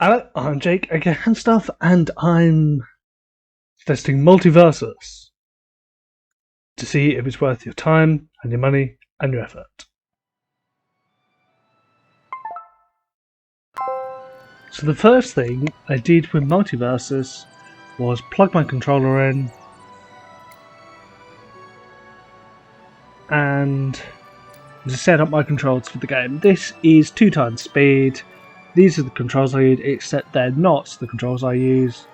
Hello, I'm Jake, aka HamStuff, and I'm testing Multiversus to see if it's worth your time and your money and your effort. So the first thing I did with Multiversus was plug my controller in and set up my controls for the game. This is 2 times speed. These are the controls I use, except they're not the controls I use,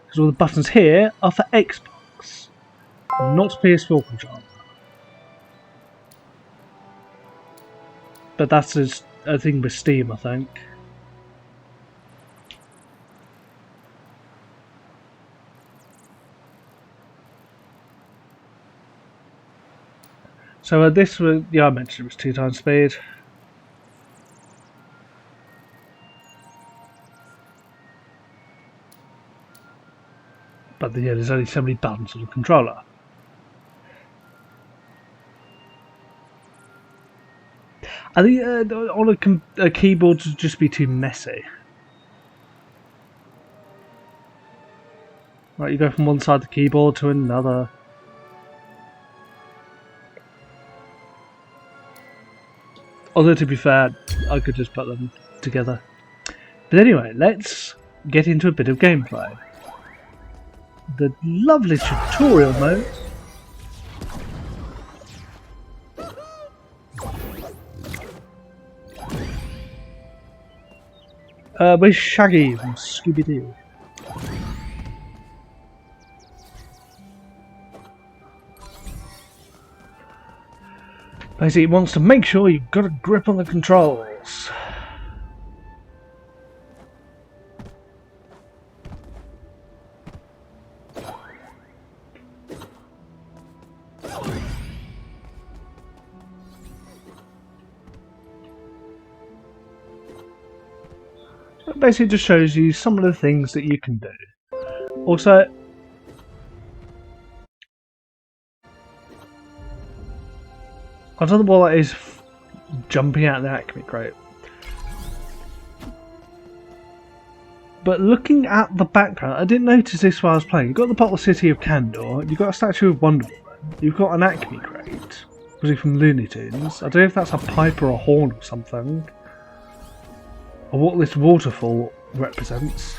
because all the buttons here are for Xbox, not PS4 controller. But that's just a thing with Steam, I think. So this was, yeah, I mentioned it was 2 times speed. But yeah, there's only so many buttons on the controller. I think on a keyboard would just be too messy. Right, you go from one side of the keyboard to another. Although to be fair, I could just put them together. But anyway, let's get into a bit of gameplay. The lovely tutorial mode. Where's Shaggy from Scooby-Doo? Basically, it wants to make sure you've got a grip on the controls. It basically just shows you some of the things that you can do. Also, I don't know what that is jumping out of the Acme crate. But looking at the background, I didn't notice this while I was playing. You've got the bottle city of Candor, you've got a statue of Wonder Woman, you've got an Acme crate, was it from Looney Tunes? I don't know if that's a pipe or a horn or something. Or what this waterfall represents.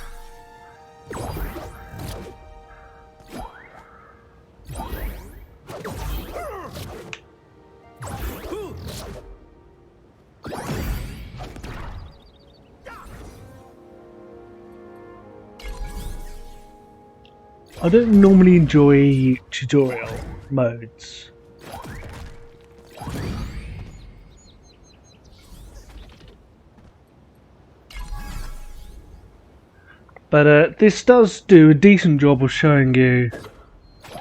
I don't normally enjoy tutorial modes. But this does do a decent job of showing you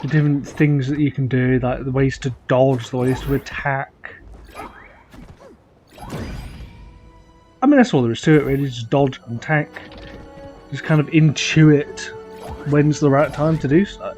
the different things that you can do, like the ways to dodge, the ways to attack. I mean, that's all there is to it really, just dodge and attack. Just kind of intuit when's the right time to do so.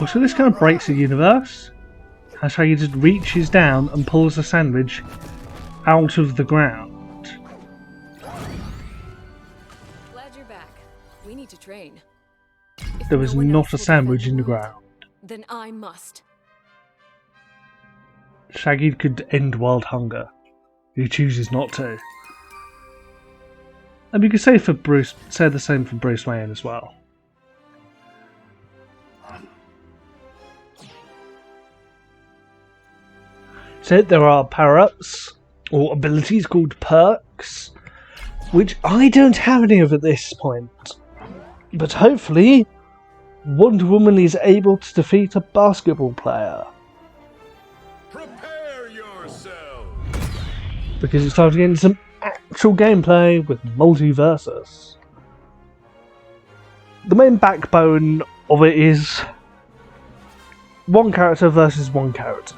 So this kind of breaks the universe. That's how you just reaches down and pulls the sandwich out of the ground. Glad you're back. We need to train. There was not a sandwich in the ground. Then I must. Shaggy could end world hunger. He chooses not to. And you could say the same for Bruce Wayne as well. So there are power-ups, or abilities called perks, which I don't have any of at this point. But hopefully, Wonder Woman is able to defeat a basketball player. Prepare yourself. Because it's time to get into some actual gameplay with Multiversus. The main backbone of it is one character versus one character.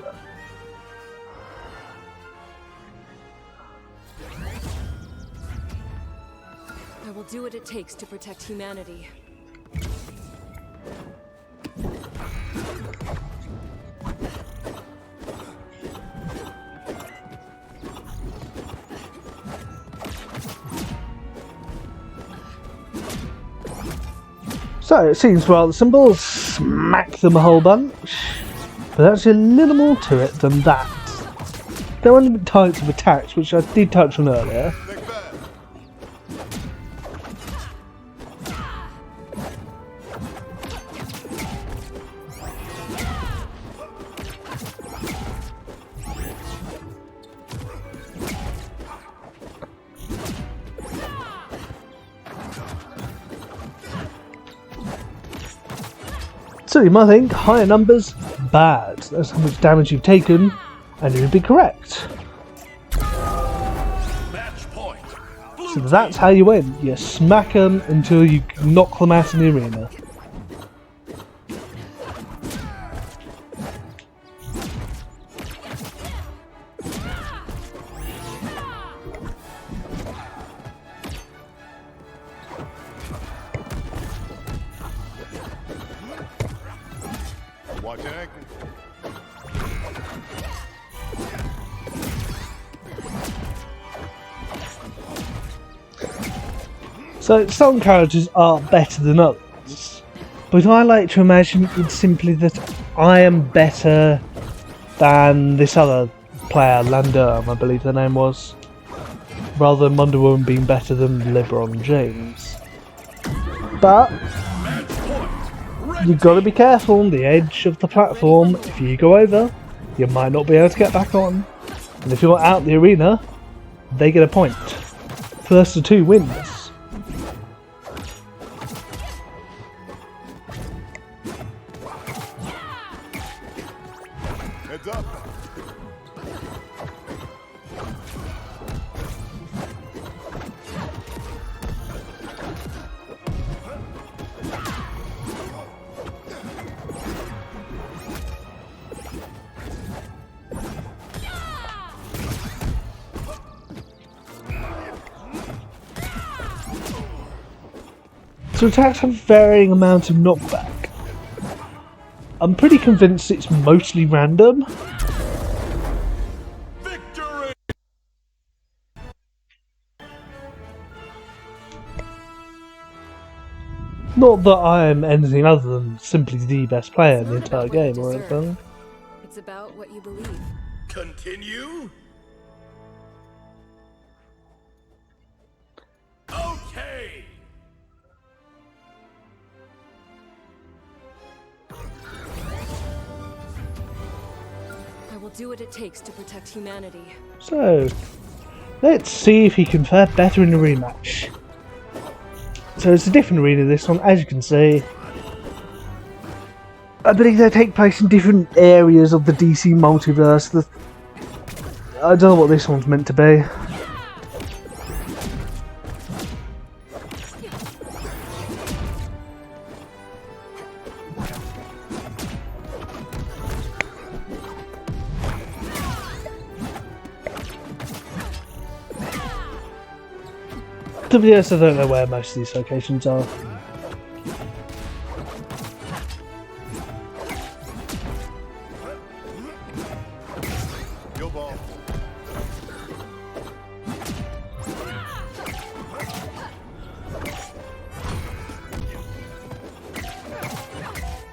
I will do what it takes to protect humanity. So it seems rather simple, smack them a whole bunch, but there's a little more to it than that. There are different types of attacks, which I did touch on earlier. So you might think higher numbers, bad. That's how much damage you've taken, and you'd be correct. So that's how you win. You smack them until you knock them out in the arena. Watch your ankle. So some characters are better than others, but I like to imagine it's simply that I am better than this other player, Landurm, I believe the name was, rather than Wonder Woman being better than LeBron James. But you've got to be careful on the edge of the platform. If you go over, you might not be able to get back on. And if you're out the arena, they get a point. First to two wins. Heads up. So attacks have varying amounts of knockback. I'm pretty convinced it's mostly random. Victory! Not that I am anything other than simply the best player in the entire game or anything. It's about what you believe. Continue? Okay! I will do what it takes to protect humanity. So, let's see if he can fare better in a rematch. So it's a different arena this one, as you can see. I believe they take place in different areas of the DC multiverse. I don't know what this one's meant to be. To be honest, I don't know where most of these locations are. Your ball.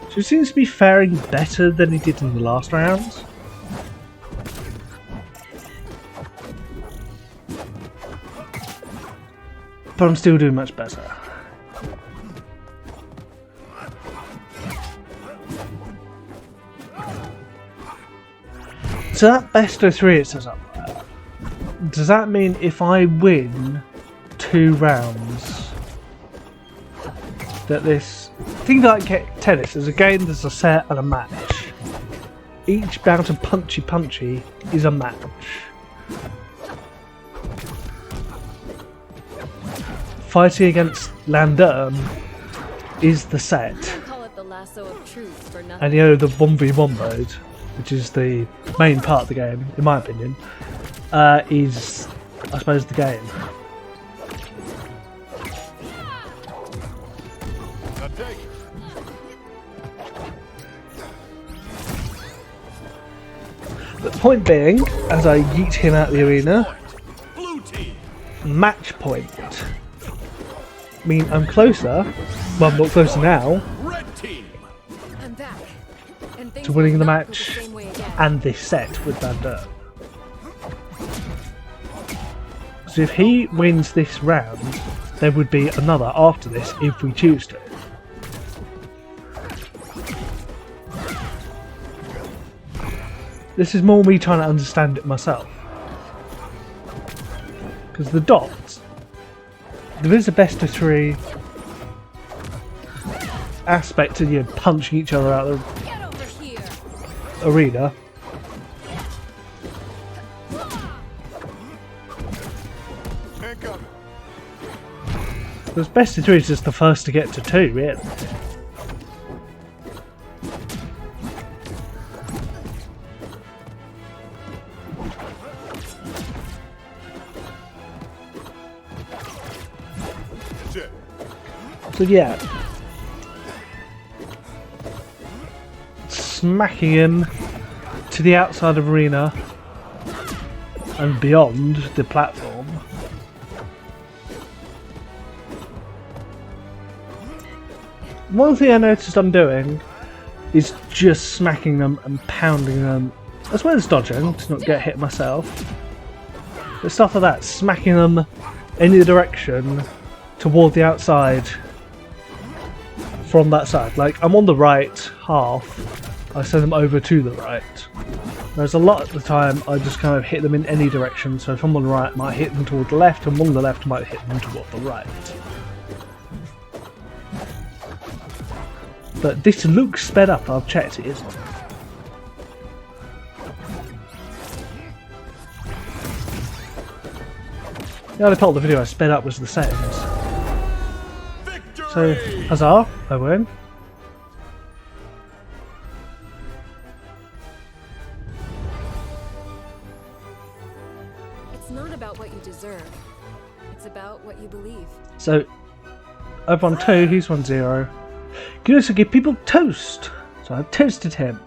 So he seems to be faring better than he did in the last round. But I'm still doing much better. So that best of three it says up there. Does that mean if I win 2 rounds that this... Think like tennis, there's a game, there's a set and a match. Each bout of punchy is a match. Fighting against Landurm is the set. Don't call it the lasso of truth for nothing. And you know, the 1v1 mode, which is the main part of the game, in my opinion, is, I suppose, the game. The point being, as I yeet him out of the arena, Blue team. match point. I mean, I'm closer. Well, I'm not closer now Red team. I'm back. And things to winning will the not go match same way again. and this set with Van Der. So if he wins this round, there would be another after this if we choose to. This is more me trying to understand it myself. Because the dots, there is a best of 3 aspect to you punching each other out of Get over here. the arena. Incoming. Because best of 3 is just the first to get to 2, really. Check. So yeah, smacking him to the outside of arena and beyond the platform. One thing I noticed I'm doing is just smacking them and pounding them, as well as dodging to not get hit myself. But stuff like that, smacking them in the direction toward the outside from that side. Like, I'm on the right half, I send them over to the right. Whereas a lot of the time I just kind of hit them in any direction, so if I'm on the right I might hit them toward the left, and on the left I might hit them toward the right. But this looks sped up, I've checked it isn't. The only part of the video I sped up was the settings. So, huzzah, I win. It's not about what you deserve. It's about what you believe. So, I've won 2, he's won 0. You can also give people toast. So I've toasted him.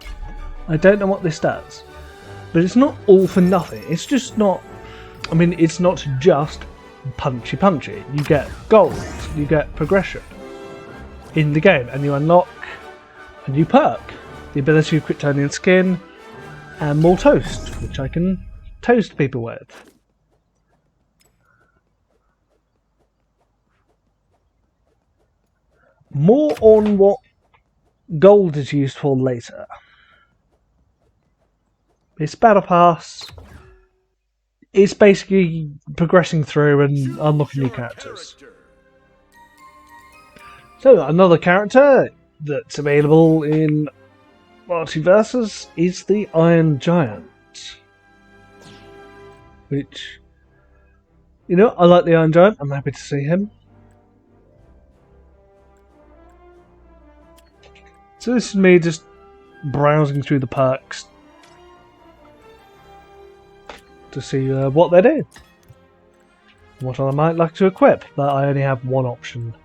I don't know what this does. But it's not all for nothing. It's just not... I mean, it's not just punchy. You get gold. You get progression in the game. And you unlock a new perk. The ability of Kryptonian skin. And more toast, which I can toast people with. More on what gold is used for later. It's Battle Pass. It's basically progressing through and unlocking new characters. So another character that's available in Multiversus is the Iron Giant. Which, you know, I like the Iron Giant. I'm happy to see him. So this is me just browsing through the perks to see what they do, what I might like to equip, but I only have one option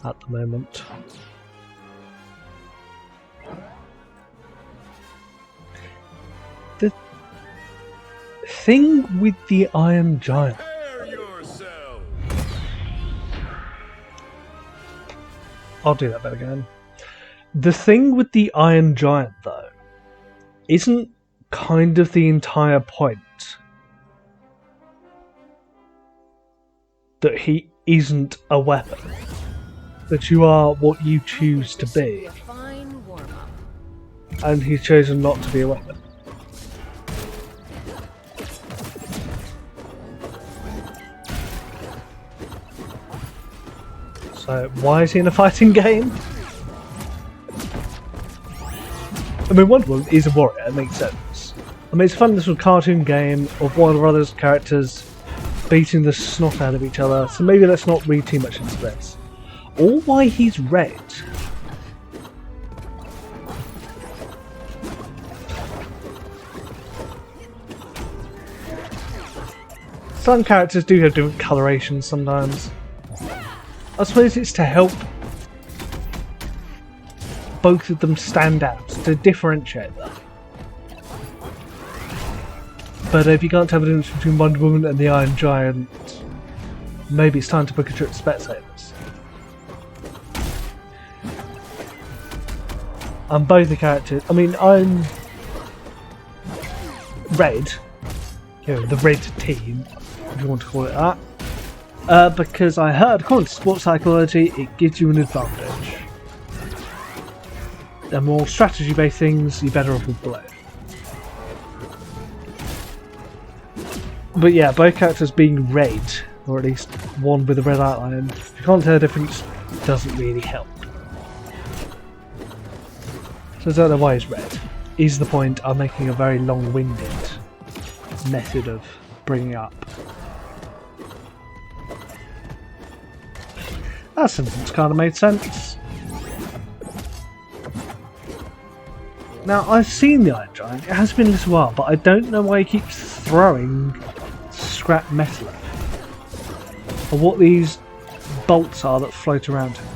at the moment. The thing with the Iron Giant, I'll do that bit again. The thing with the Iron Giant, though, isn't kind of the entire point that he isn't a weapon, that you are what you choose to be, and he's chosen not to be a weapon. So why is he in a fighting game? I mean, Wonder Woman is a warrior, it makes sense. I mean, it's a fun little cartoon game of Warner Brothers characters beating the snot out of each other, so maybe let's not read too much into this. Or why he's red. Some characters do have different colorations sometimes. I suppose it's to help both of them stand out, to differentiate them. But if you can't tell the difference between Wonder Woman and the Iron Giant, maybe it's time to book a trip to Specsavers. And both the characters, I mean, I'm red, you know, the red team, if you want to call it that, because I heard, according to sports psychology, it gives you an advantage. The more strategy-based things, you're better off with blue. But yeah, both characters being red, or at least one with a red outline, if you can't tell the difference, it doesn't really help. So I don't know why he's red. Is the point I'm making a very long-winded method of bringing up. That sentence kind of made sense. Now, I've seen the Iron Giant, it has been a little while, but I don't know why he keeps throwing scrap metal at him. Or what these bolts are that float around him.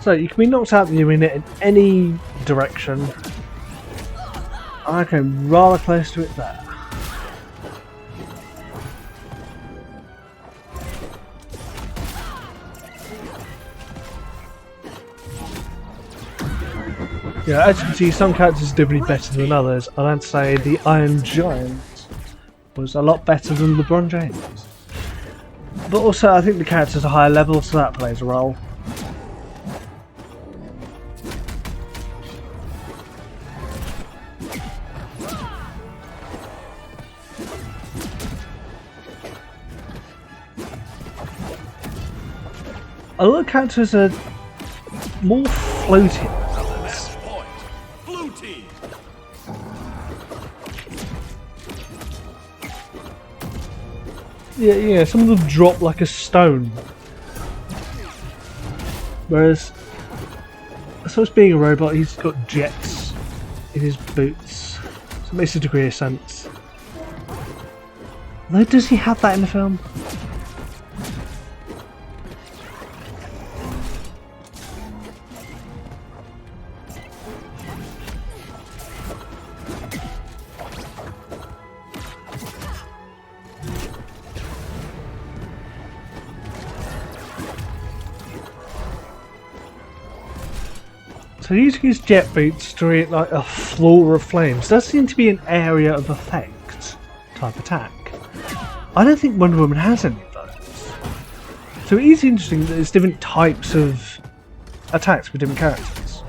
So you can be knocked out of the arena in any direction. I came rather close to it there. Yeah, as you can see, some characters are definitely better than others, and I'd say the Iron Giant was a lot better than LeBron James. But also, I think the character's a higher level, so that plays a role. A lot of characters are more floating than others. Match point. Blue team. Yeah, some of them drop like a stone. Whereas, so it's being a robot, he's got jets in his boots. So it makes a degree of sense. Though, does he have that in the film? So using his jet boots to create like a floor of flames does seem to be an area of effect type attack. I don't think Wonder Woman has any of those. So it is interesting that there's different types of attacks for different characters.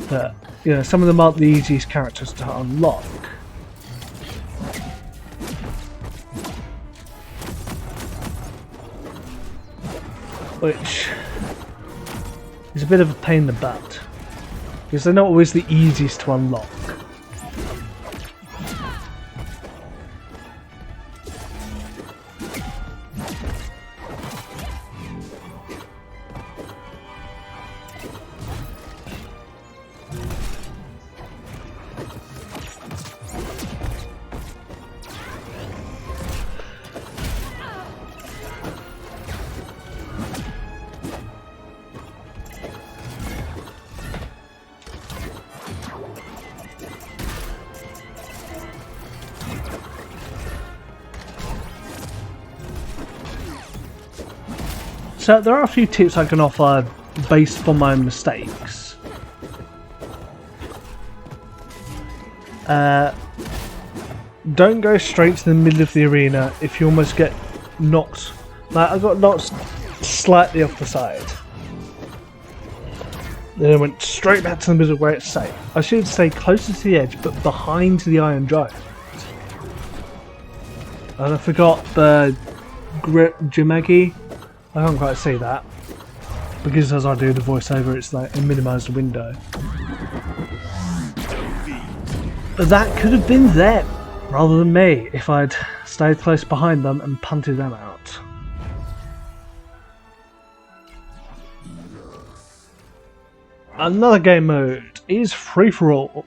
That, you know, some of them aren't the easiest characters to unlock. Which is a bit of a pain in the butt, because they're not always the easiest to unlock. So there are a few tips I can offer based upon my own mistakes. Don't go straight to the middle of the arena if you almost get knocked. Like, I got knocked slightly off the side. Then I went straight back to the middle where it's safe. I should stay closer to the edge but behind the Iron Giant. And I forgot the Jimegi. I can't quite see that, because as I do the voiceover it's like a minimised window. But that could have been them rather than me if I'd stayed close behind them and punted them out. Another game mode is free for all.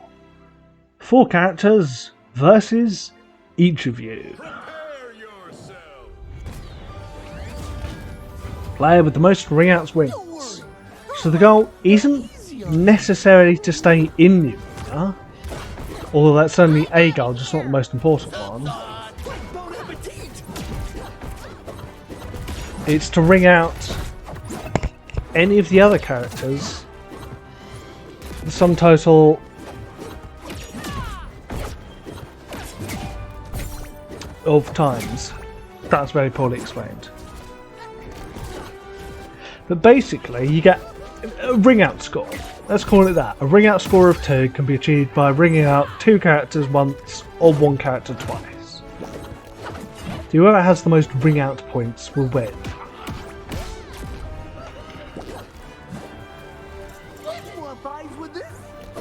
4 characters versus each of you. Player with the most ring outs wins. So the goal isn't necessarily to stay in the arena, although that's certainly a goal, just not the most important one. It's to ring out any of the other characters the sum total of times. That's very poorly explained. But basically you get a ring out score. Let's call it that. A ring out score of 2 can be achieved by ringing out 2 characters once or 1 character twice. Whoever has the most ring out points will win.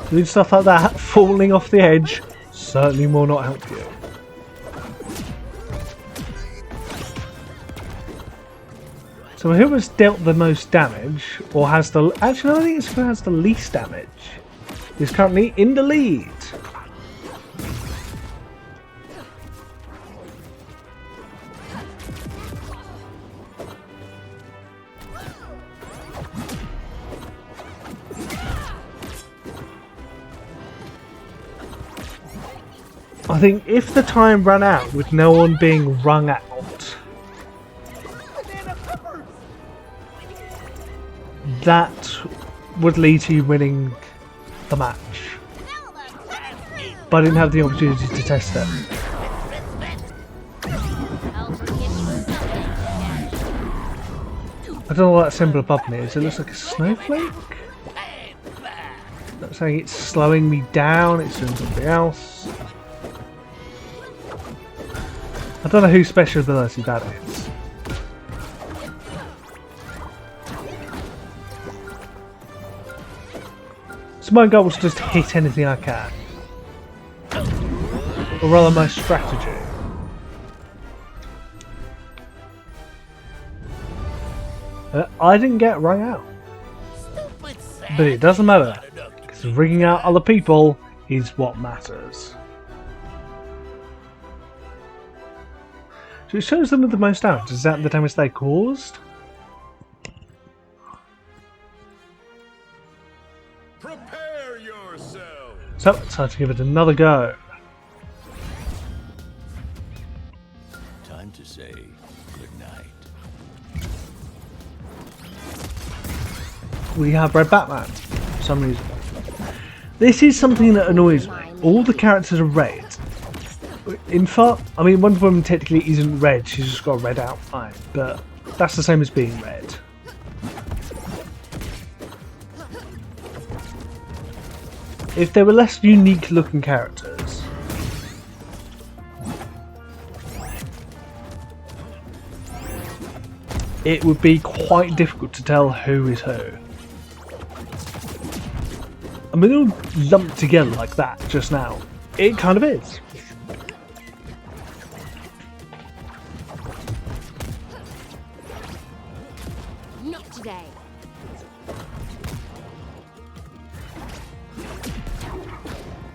Doing stuff like that, falling off the edge, certainly will not help you. So who has dealt the most damage, or has the... Actually, I think it's who has the least damage. Is currently in the lead. I think if the time ran out with no one being wrung out, that would lead to you winning the match. But I didn't have the opportunity to test it. I don't know what that symbol above me is. It looks like a snowflake? That's saying it's slowing me down, it's doing something else. I don't know whose special ability that is. So my goal was to just hit anything I can. Or rather my strategy. I didn't get rung out. But it doesn't matter, because ringing out other people is what matters. So it shows them with the most damage. Is that the damage they caused? Prepare yourself. So it's time to give it another go. Time to say goodnight. We have Red Batman for some reason. This is something that annoys me. All the characters are red. In fact, I mean, Wonder Woman technically isn't red, she's just got a red outline, but that's the same as being red. If there were less unique looking characters, it would be quite difficult to tell who is who. I mean, they're all lumped together like that just now. It kind of is. Not today.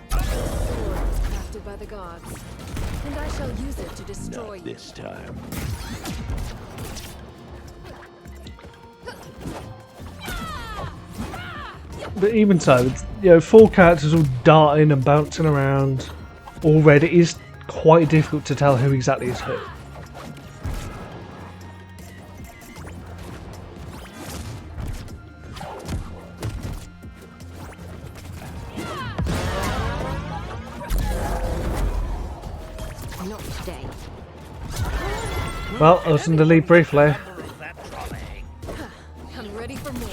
Crafted by the gods, and I shall use it to destroy you. This time. But even so, you know, 4 characters all darting and bouncing around, all red, it is quite difficult to tell who exactly is who. Not today. Well, I was in the lead briefly. I'm ready for more.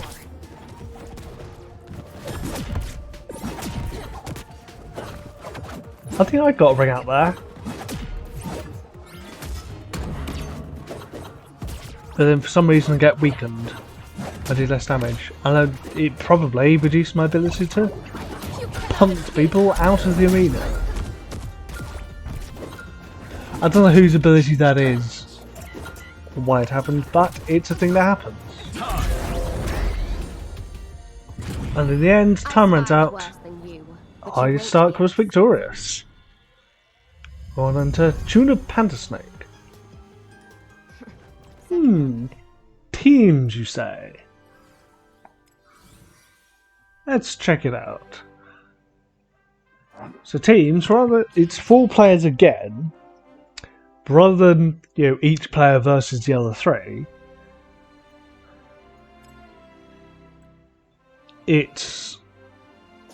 I think I got a ring out there. But then for some reason I get weakened. I do less damage. And it probably reduced my ability to punt people out of the arena. I don't know whose ability that is, or why it happens, but it's a thing that happens. And in the end, time runs out. I Stark was victorious. On into Tuna Panda Snake. Teams, you say? Let's check it out. So teams, it's 4 players again, rather than each player versus the other 3. It's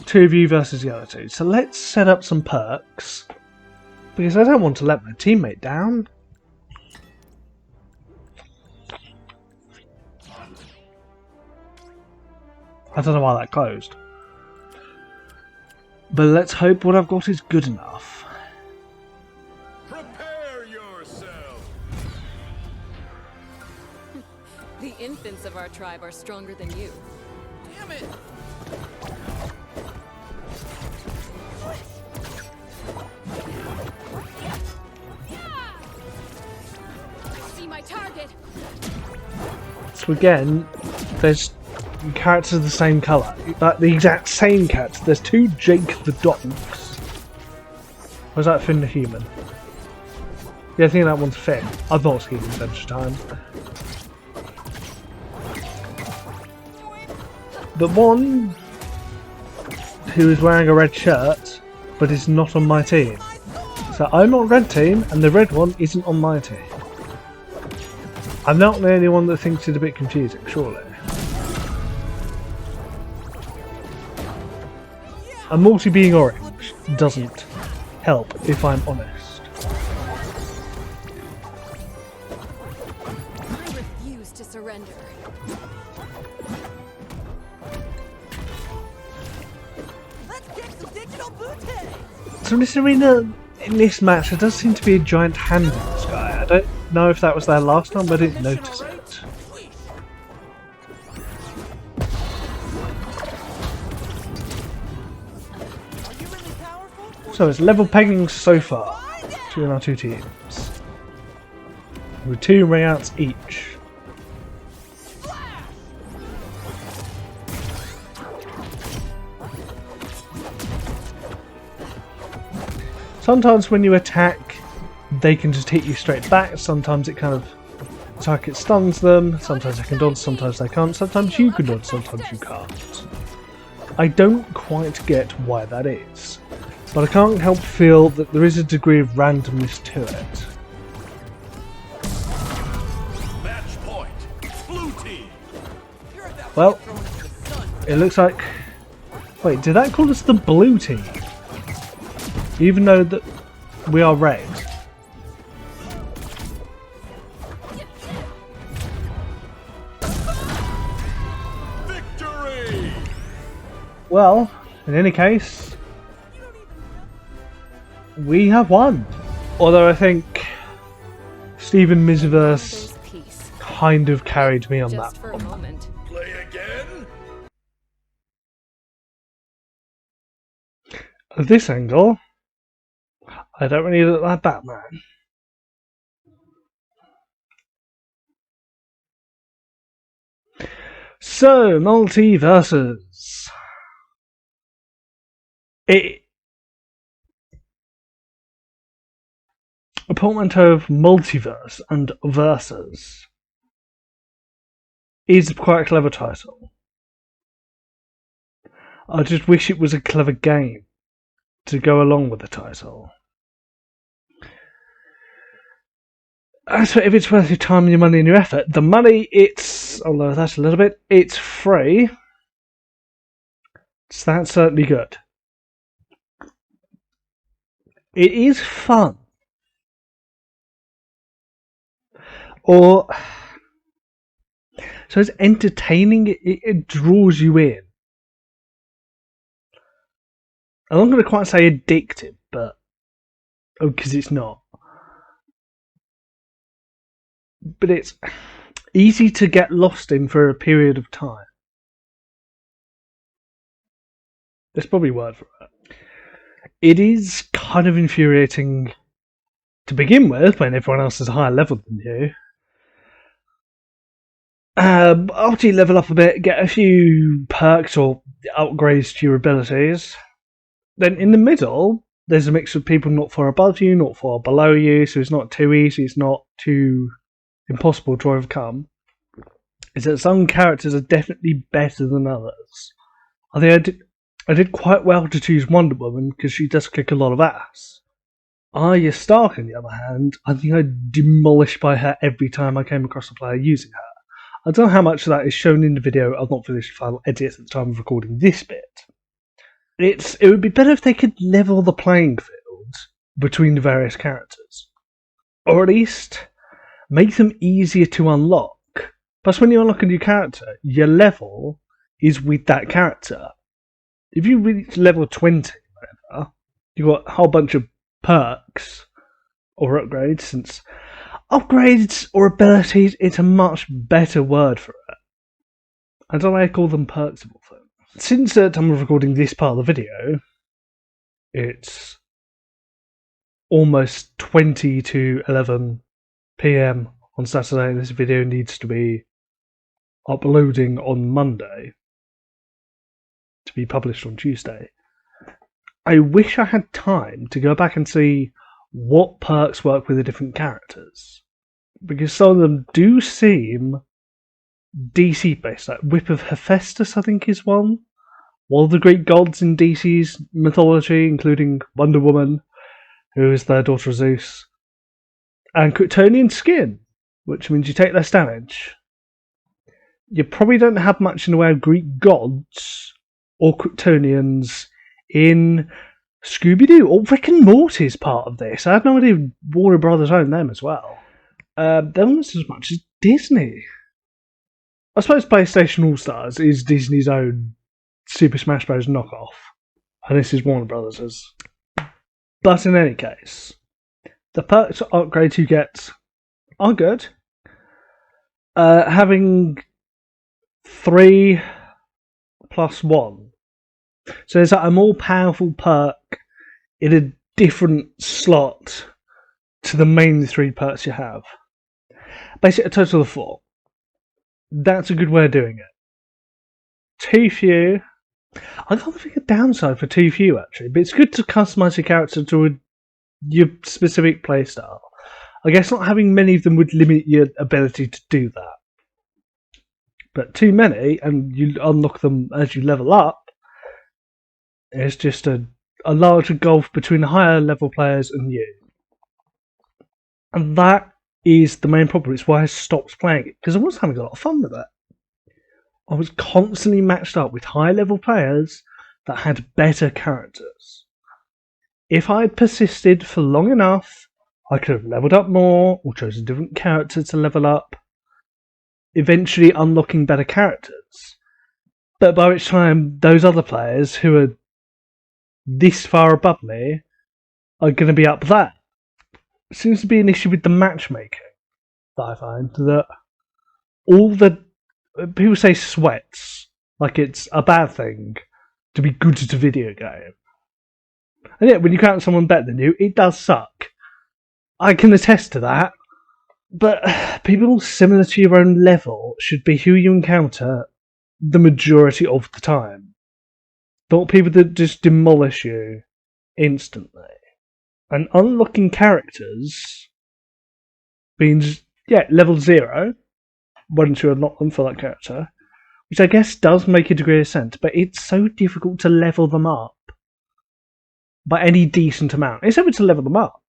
2 of you versus the other 2. So let's set up some perks, because I don't want to let my teammate down. I don't know why that closed. But let's hope what I've got is good enough. Prepare yourself. The infants of our tribe are stronger than you. Damn it! I see my target. So again, there's characters of the same colour, like the exact same character. There's 2 Jake the dogs. Was that Finn the human? Yeah, I think that one's Finn. I've not seen him Adventure Time. The one who is wearing a red shirt, but is not on my team. So I'm on red team, and the red one isn't on my team. I'm not the only one that thinks it's a bit confusing, surely. A multi being orange doesn't help, if I'm honest. I refuse to surrender. Let's get some digital booty! So in this arena, in this match, there does seem to be a giant hand in the sky. I don't know if that was there last time, but I didn't notice it. So it's level pegging so far between our 2 teams, with 2 ring-outs each. Sometimes when you attack, they can just hit you straight back. Sometimes it kind of target stuns them. Sometimes they can dodge, sometimes they can't. Sometimes you can dodge, sometimes you can't. I don't quite get why that is, but I can't help feel that there is a degree of randomness to it. Match point. Blue team. Well, it looks like... Wait, did that call us the blue team? Even though that we are red. Victory. Well, in any case, we have won. Although I think Stephen Multiversus Peace. kind of carried me on Just that for a one. moment. Play again. At this angle, I don't really look like Batman. So, Multiversus. A portmanteau of multiverse and versus is quite a clever title. I just wish it was a clever game to go along with the title. As for if it's worth your time, your money and your effort, the money, although that's a little bit, it's free. So that's certainly good. It is fun. So it's entertaining, it draws you in. I'm not going to quite say addictive, but... because it's not. But it's easy to get lost in for a period of time. There's probably a word for it. It is kind of infuriating to begin with, when everyone else is a higher level than you. After you level up a bit, get a few perks or upgrades to your abilities. Then in the middle, there's a mix of people not far above you, not far below you, so it's not too easy, it's not too impossible to overcome. Is that some characters are definitely better than others. I think I did quite well to choose Wonder Woman because she does kick a lot of ass. Arya Stark, on the other hand, I think I demolished by her every time I came across a player using her. I don't know how much of that is shown in the video. I've not finished the final edit at the time of recording this bit. It would be better if they could level the playing field between the various characters. Or at least make them easier to unlock. Plus when you unlock a new character, your level is with that character. If you reach level 20, whatever, you've got a whole bunch of perks or upgrades, since upgrades or abilities, it's a much better word for it. I don't like to call them perks of all things. Since the time of recording this part of the video, it's almost 20 to 11 PM on Saturday. This video needs to be uploading on Monday to be published on Tuesday. I wish I had time to go back and see what perks work with the different characters, because some of them do seem DC based. Like Whip of Hephaestus, I think, is one. All the Greek gods in DC's mythology, including Wonder Woman, who is their daughter of Zeus, and Kryptonian Skin, which means you take less damage. You probably don't have much in the way of Greek gods or Kryptonians in Scooby-Doo or Rick and Morty's part of this. I had no idea Warner Brothers owned them as well. They're almost as much as Disney. I suppose PlayStation All-Stars is Disney's own Super Smash Bros. Knockoff, and this is Warner Brothers'. But in any case, the perks or upgrades you get are good. Having 3 plus 1. So there's a more powerful perk in a different slot to the main 3 perks you have. Basically a total of 4. That's a good way of doing it. Too few. I can't think of a downside for too few actually, but it's good to customise your character to your specific playstyle. I guess not having many of them would limit your ability to do that. But too many, and you unlock them as you level up, it's just a larger gulf between the higher level players and you. And that is the main problem. It's why I stopped playing it, because I was having a lot of fun with it. I was constantly matched up with high level players that had better characters. If I had persisted for long enough, I could have leveled up more, or chosen a different character to level up, eventually unlocking better characters. But by which time, those other players who are this far above me are going to be up there. It seems to be an issue with the matchmaking that I find, that all the people say sweats like it's a bad thing to be good at a video game. And yeah, when you count someone better than you, it does suck. I can attest to that. But people similar to your own level should be who you encounter the majority of the time. Not people that just demolish you instantly. And unlocking characters means, level 0, once you unlock them for that character, which I guess does make a degree of sense, but it's so difficult to level them up by any decent amount. It's able to level them up.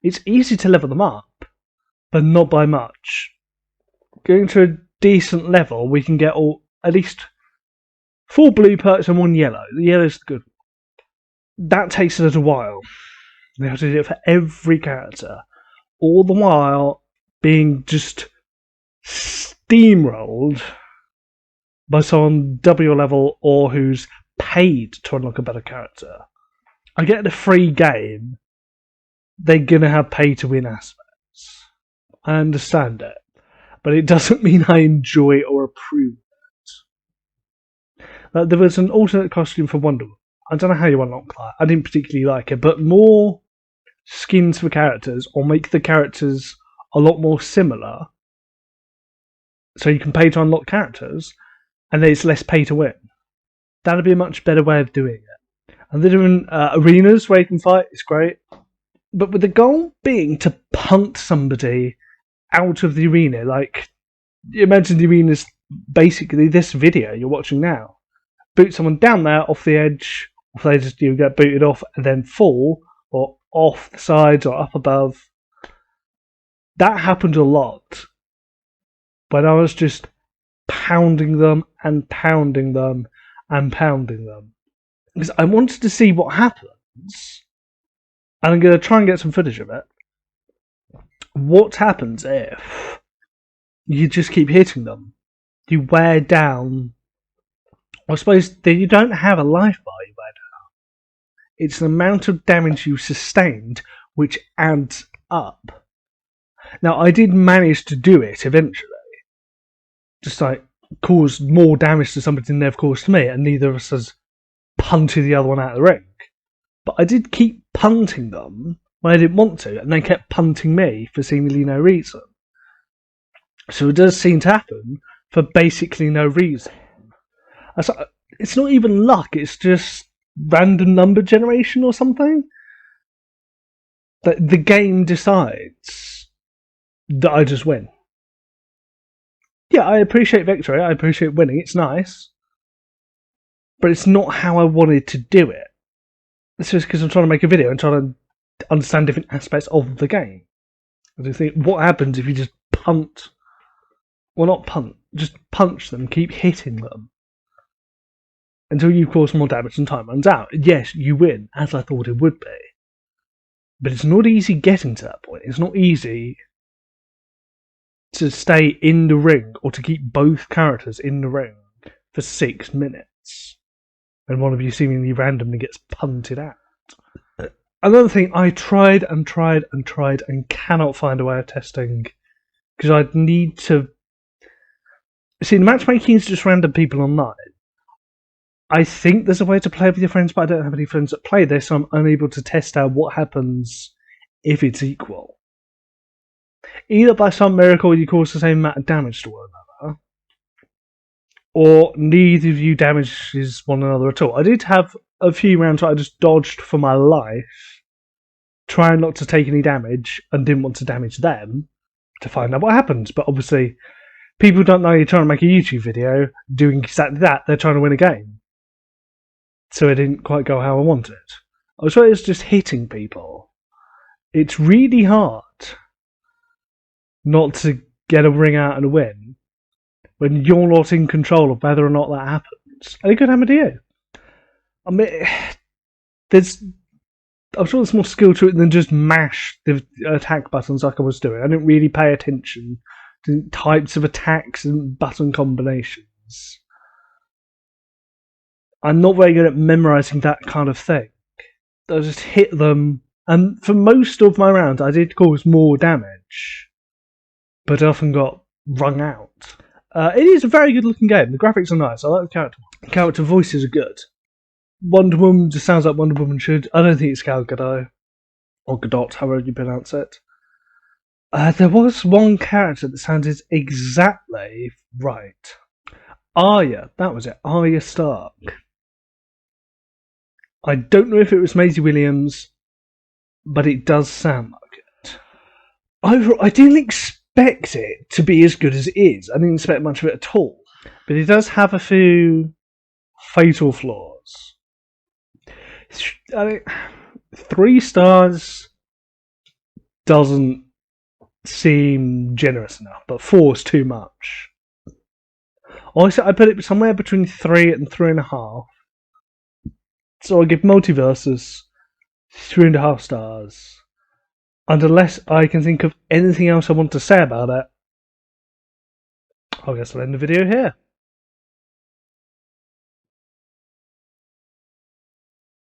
It's easy to level them up, but not by much. Going to a decent level, we can get at least 4 blue perks and 1 yellow. The yellow's the good one. That takes a little while. They have to do it for every character, all the while being just steamrolled by someone W level or who's paid to unlock a better character. I get the free game, they're gonna have pay to win aspects. I understand it, but it doesn't mean I enjoy or approve it. There was an alternate costume for Wonder Woman. I don't know how you unlock that. I didn't particularly like it, but more skins for characters or make the characters a lot more similar, so you can pay to unlock characters, and there's less pay to win. That'd be a much better way of doing it. And they're doing arenas where you can fight. It's great, but with the goal being to punt somebody out of the arena. Like, imagine the arena's basically this video you're watching now. Boot someone down there off the edge, or they just get booted off and then fall, or off the sides or up above. That happened a lot when I was just pounding them and pounding them and pounding them. Because I wanted to see what happens, and I'm going to try and get some footage of it. What happens if you just keep hitting them? You wear down. I suppose that you don't have a life bar you wear down. It's the amount of damage you sustained which adds up. Now, I did manage to do it eventually. Just like cause more damage to somebody than they've caused to me, and neither of us has punted the other one out of the ring. But I did keep punting them when I didn't want to, and they kept punting me for seemingly no reason. So it does seem to happen for basically no reason. It's not even luck, it's just random number generation or something. The game decides that I just win. Yeah, I appreciate victory, I appreciate winning, it's nice. But it's not how I wanted to do it. It's just because I'm trying to make a video and trying to understand different aspects of the game. I do think, what happens if you just punt? Well, not punt, just punch them, keep hitting them until you cause more damage and time runs out. Yes, you win, as I thought it would be. But it's not easy getting to that point. It's not easy to stay in the ring or to keep both characters in the ring for 6 minutes when one of you seemingly randomly gets punted out. Another thing, I tried and cannot find a way of testing, because I'd need to... See, the matchmaking is just random people online. I think there's a way to play with your friends, but I don't have any friends that play this, so I'm unable to test out what happens if it's equal. Either by some miracle you cause the same amount of damage to one another, or neither of you damages one another at all. I did have a few rounds where I just dodged for my life, trying not to take any damage, and didn't want to damage them, to find out what happens. But obviously, people don't know you're trying to make a YouTube video doing exactly that. They're trying to win a game. So it didn't quite go how I wanted. I was always just hitting people. It's really hard not to get a ring out and a win when you're not in control of whether or not that happens. And it could happen to you. I mean, I'm sure there's more skill to it than just mash the attack buttons like I was doing. I didn't really pay attention to types of attacks and button combinations. I'm not very good at memorising that kind of thing. I just hit them, and for most of my rounds I did cause more damage, but I often got wrung out. It is a very good looking game. The graphics are nice. I like the character. Character voices are good. Wonder Woman just sounds like Wonder Woman should. I don't think it's Gal Gadot, or Gadot, however you pronounce it. There was one character that sounded exactly right. Arya, that was it. Arya Stark. I don't know if it was Maisie Williams, but it does sound like it. I didn't expect it to be as good as it is. I didn't expect much of it at all. But it does have a few fatal flaws. I mean, 3 stars doesn't seem generous enough, but 4 is too much. Honestly, I put it somewhere between 3 and 3.5. So I give Multiversus 3.5 stars. And unless I can think of anything else I want to say about it, I guess I'll end the video here.